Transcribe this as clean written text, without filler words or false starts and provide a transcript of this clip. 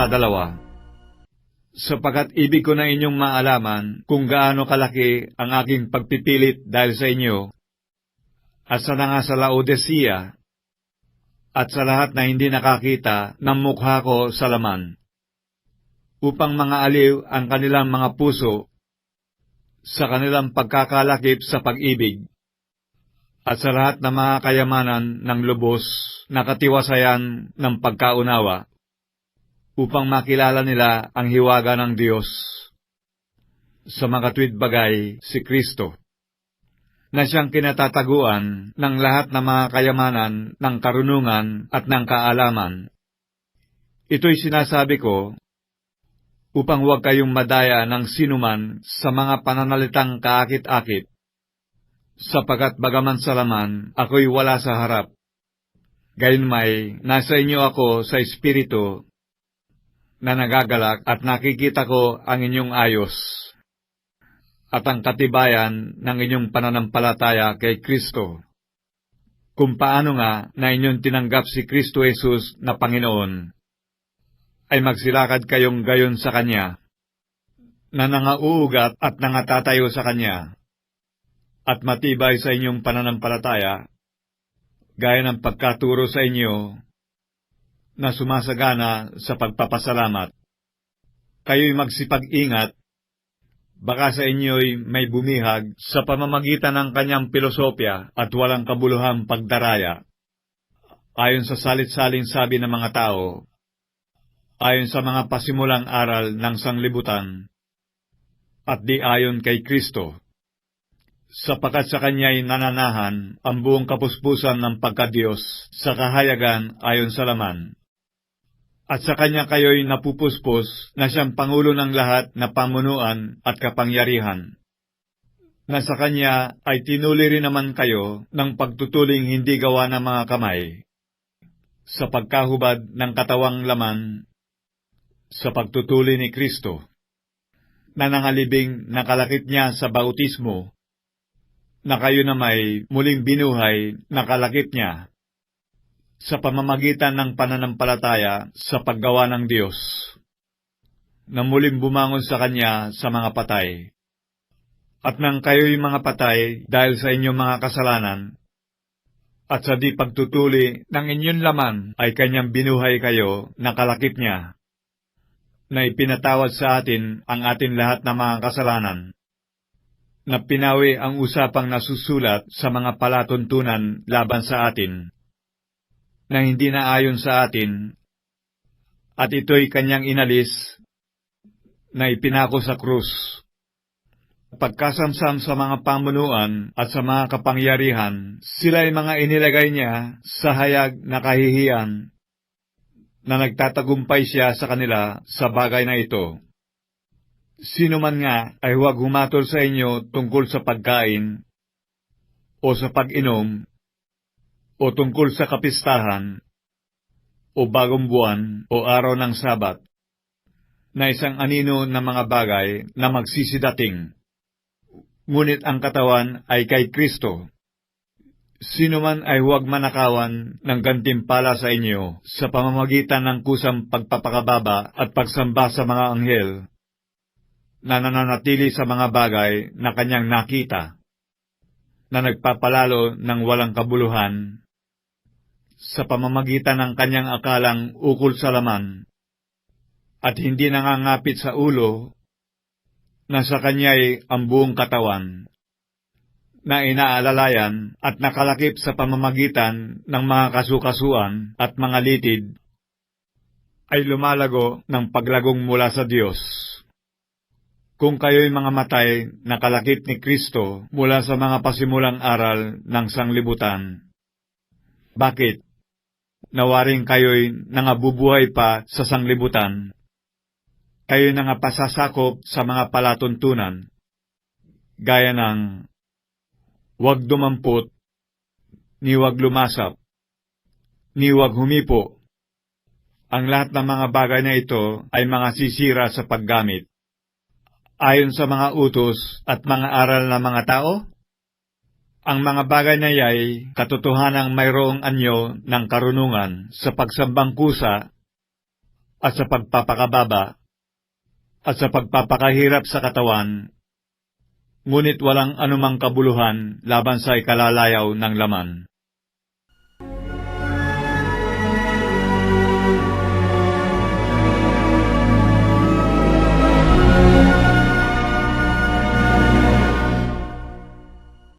2. Sapagkat ibig ko na inyong maalaman kung gaano kalaki ang aking pagpipilit dahil sa inyo, at sa nga sa Laodicea, at sa lahat na hindi nakakita ng mukha ko sa laman, upang mga aliw ang kanilang mga puso sa kanilang pagkakalakip sa pag-ibig, at sa lahat na mga kayamanan ng lubos na katiwasayan ng pagkaunawa, upang makilala nila ang hiwaga ng Diyos sa mga tuwid bagay si Kristo, na siyang kinatataguan ng lahat ng mga kayamanan ng karunungan at ng kaalaman. Ito'y sinasabi ko upang huwag kayong madaya ng sinuman sa mga pananalitang kaakit-akit, sapagkat bagaman sa laman ako'y wala sa harap, gayunmay nasa inyo ako sa espiritu, na nagagalak at nakikita ko ang inyong ayos at ang katibayan ng inyong pananampalataya kay Kristo, kung paano nga na inyong tinanggap si Kristo Jesus na Panginoon, ay magsilakad kayong gayon sa Kanya, na nangauugat at nangatatayo sa Kanya, at matibay sa inyong pananampalataya, gaya ng pagkaturo sa inyo, na sumasagana sa pagpapasalamat. Kayo'y magsipag-ingat, baka sa inyo'y may bumihag sa pamamagitan ng kanyang pilosopya at walang kabuluhang pagdaraya, ayon sa salit-saling sabi ng mga tao, ayon sa mga pasimulang aral ng sanglibutan, at di ayon kay Kristo, sapagkat sa kanya'y nananahan ang buong kapuspusan ng pagka-Diyos sa kahayagan ayon sa laman. At sa kanya kayo'y napupuspos na siyang Pangulo ng lahat na pamunuan at kapangyarihan, na sa kanya ay tinuli rin naman kayo ng pagtutuling hindi gawa ng mga kamay, sa pagkahubad ng katawang laman, sa pagtutuli ni Kristo, na nangalibing nakalakip niya sa bautismo, na kayo na may muling binuhay nakalakip niya, sa pamamagitan ng pananampalataya sa paggawa ng Diyos, na muling bumangon sa Kanya sa mga patay. At nang kayo'y mga patay dahil sa inyong mga kasalanan, at sa di pagtutuli ng inyong laman ay Kanyang binuhay kayo nakalakip niya, na ipinatawad sa atin ang atin lahat na mga kasalanan, na pinawi ang usapang nasusulat sa mga palatuntunan laban sa atin, na hindi na ayon sa atin, at ito'y kanyang inalis, na ipinako sa krus. Pagkasamsam sa mga pamunuan at sa mga kapangyarihan, sila'y mga inilagay niya sa hayag na kahihiyan, na nagtatagumpay siya sa kanila sa bagay na ito. Sino man nga ay huwag humatol sa inyo tungkol sa pagkain, o sa pag-inom, o tungkol sa kapistahan, o bagong buwan, o araw ng Sabat, na isang anino ng mga bagay na magsisidating. Ngunit ang katawan ay kay Kristo. Sino man ay huwag manakawan ng gantimpala sa inyo sa pamamagitan ng kusang pagpapakababa at pagsamba sa mga anghel, na nananatili sa mga bagay na kanyang nakita, na nagpapalalo ng walang kabuluhan, sa pamamagitan ng kanyang akalang ukol sa laman, at hindi nangangapit sa ulo, na sa kanya'y ang buong katawan, na inaalalayan at nakalakip sa pamamagitan ng mga kasukasuan at mga litid, ay lumalago ng paglagong mula sa Diyos. Kung kayo'y mga matay, nakalakip ni Kristo mula sa mga pasimulang aral ng sanglibutan, bakit? Nawaring kayo'y nangabubuhay pa sa sanglibutan, kayo'y nangapasasakop sa mga palatuntunan, gaya ng huwag dumampot, ni huwag lumasap, ni huwag humipo. Ang lahat ng mga bagay na ito ay mga sisira sa paggamit, ayon sa mga utos at mga aral ng mga tao. Ang mga bagay na yay katotohanang mayroong anyo ng karunungan sa pagsambang kusa at sa pagpapakababa, at sa pagpapakahirap sa katawan, ngunit walang anumang kabuluhan laban sa ikalalayaw ng laman.